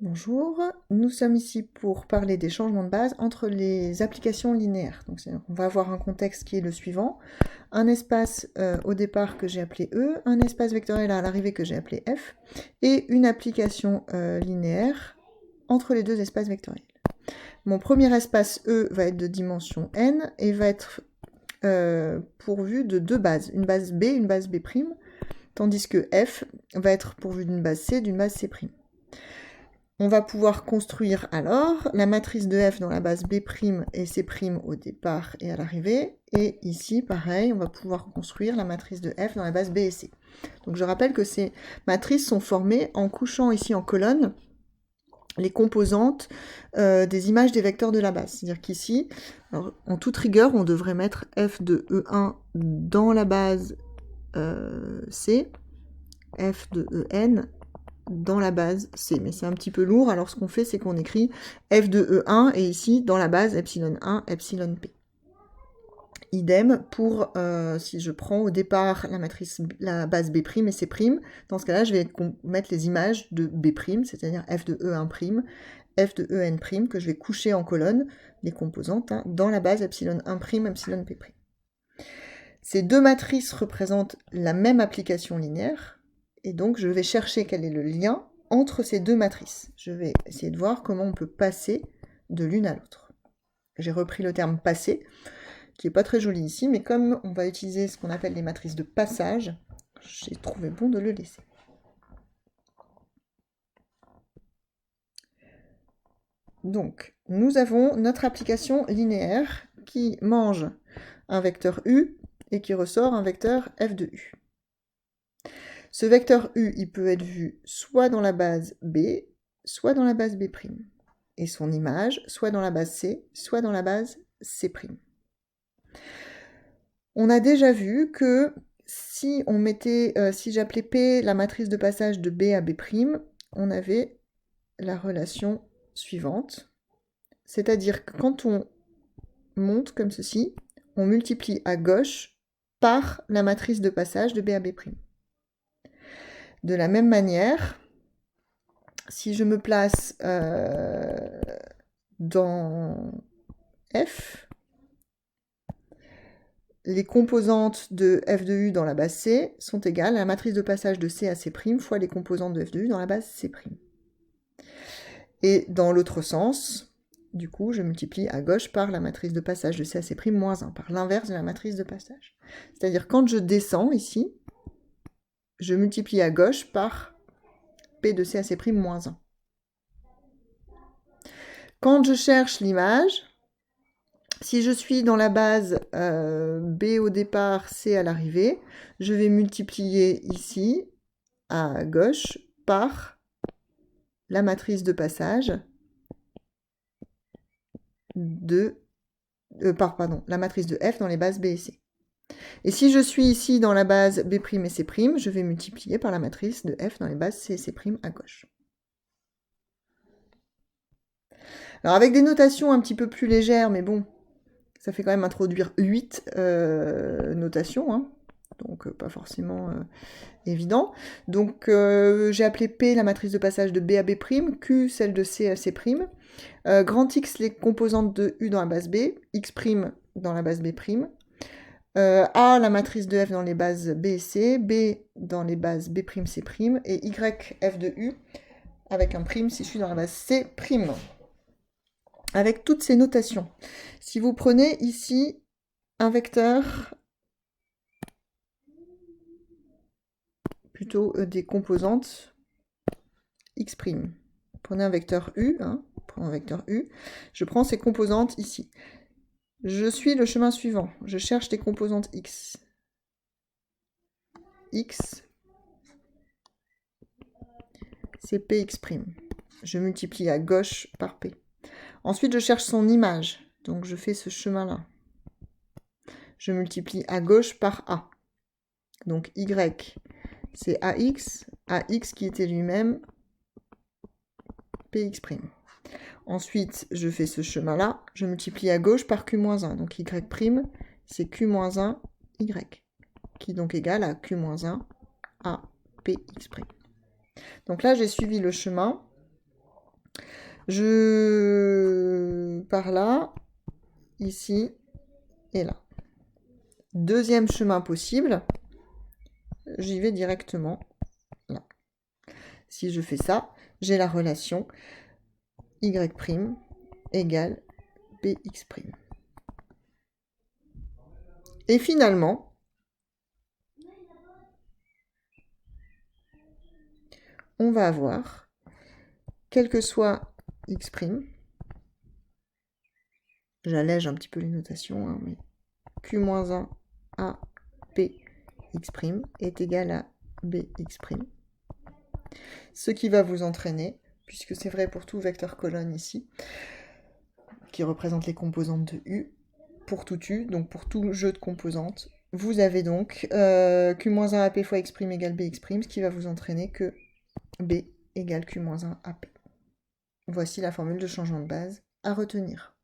Bonjour, nous sommes ici pour parler des changements de base entre les applications linéaires. Donc, on va avoir un contexte qui est le suivant. Un espace au départ que j'ai appelé E, un espace vectoriel à l'arrivée que j'ai appelé F, et une application linéaire entre les deux espaces vectoriels. Mon premier espace E va être de dimension n et va être pourvu de deux bases, une base B, une base B', tandis que F va être pourvu d'une base C, d'une base C'. On va pouvoir construire alors la matrice de F dans la base B' et C' au départ et à l'arrivée. Et ici, pareil, on va pouvoir construire la matrice de F dans la base B et C. Donc je rappelle que ces matrices sont formées en couchant ici en colonne les composantes des images des vecteurs de la base. C'est-à-dire qu'ici, en toute rigueur, on devrait mettre F de E1 dans la base C, F de En dans la base C, mais c'est un petit peu lourd, alors ce qu'on fait, c'est qu'on écrit F de E1, et ici, dans la base, epsilon 1, epsilon P. Idem pour, si je prends au départ la matrice, la base B' et C', dans ce cas-là, je vais mettre les images de B', c'est-à-dire F de E1', F de En', que je vais coucher en colonne, les composantes, dans la base epsilon 1', epsilon P'. Ces deux matrices représentent la même application linéaire, et donc je vais chercher quel est le lien entre ces deux matrices. Je vais essayer de voir comment on peut passer de l'une à l'autre. J'ai repris le terme passer, qui n'est pas très joli ici, mais comme on va utiliser ce qu'on appelle les matrices de passage, j'ai trouvé bon de le laisser. Donc, nous avons notre application linéaire qui mange un vecteur U et qui ressort un vecteur f de U. Ce vecteur U, il peut être vu soit dans la base B, soit dans la base B'. Et son image, soit dans la base C, soit dans la base C'. On a déjà vu que si on mettait, si j'appelais P la matrice de passage de B à B', on avait la relation suivante. C'est-à-dire que quand on monte comme ceci, on multiplie à gauche par la matrice de passage de B à B'. De la même manière, si je me place dans F, les composantes de f de u dans la base C sont égales à la matrice de passage de C à C' fois les composantes de f de u dans la base C'. Et dans l'autre sens, du coup, je multiplie à gauche par la matrice de passage de C à C' moins 1, par l'inverse de la matrice de passage. C'est-à-dire quand je descends ici, je multiplie à gauche par P de C à C' moins 1. Quand je cherche l'image, si je suis dans la base B au départ, C à l'arrivée, je vais multiplier ici, à gauche, par la matrice de passage de... la matrice de F dans les bases B et C. Et si je suis ici dans la base B' et C', je vais multiplier par la matrice de F dans les bases C et C' à gauche. Alors avec des notations un petit peu plus légères, mais bon, ça fait quand même introduire 8 notations, hein, donc pas forcément évident. Donc j'ai appelé P la matrice de passage de B à B', Q celle de C à C', grand X les composantes de U dans la base B, X' dans la base B', A la matrice de F dans les bases B et C, B dans les bases B', C', et Y F de U avec un prime si je suis dans la base C'. Avec toutes ces notations. Si vous prenez ici un vecteur, plutôt des composantes X'. Prenez un vecteur U, je prends ces composantes ici. Je suis le chemin suivant. Je cherche des composantes X. X, c'est Px'. Je multiplie à gauche par P. Ensuite, je cherche son image. Donc, je fais ce chemin-là. Je multiplie à gauche par A. Donc, Y, c'est AX. AX qui était lui-même Px'. Ensuite, je fais ce chemin-là. Je multiplie à gauche par Q-1. Donc, Y', c'est Q-1, Y. Qui est donc égal à Q-1 à Px'. Donc là, j'ai suivi le chemin Je pars là, ici et là. Deuxième chemin possible, j'y vais directement là. Si je fais ça, j'ai la relation y' égale bx'. Et finalement, on va avoir, quel que soit x', j'allège un petit peu les notations, hein, mais q-1 a px' est égal à bx'. Ce qui va vous entraîner, puisque c'est vrai pour tout vecteur colonne ici, qui représente les composantes de U, pour tout U, donc pour tout jeu de composantes, vous avez donc q-1 AP fois x' égale bx', ce qui va vous entraîner que B égale q-1 AP. Voici la formule de changement de base à retenir.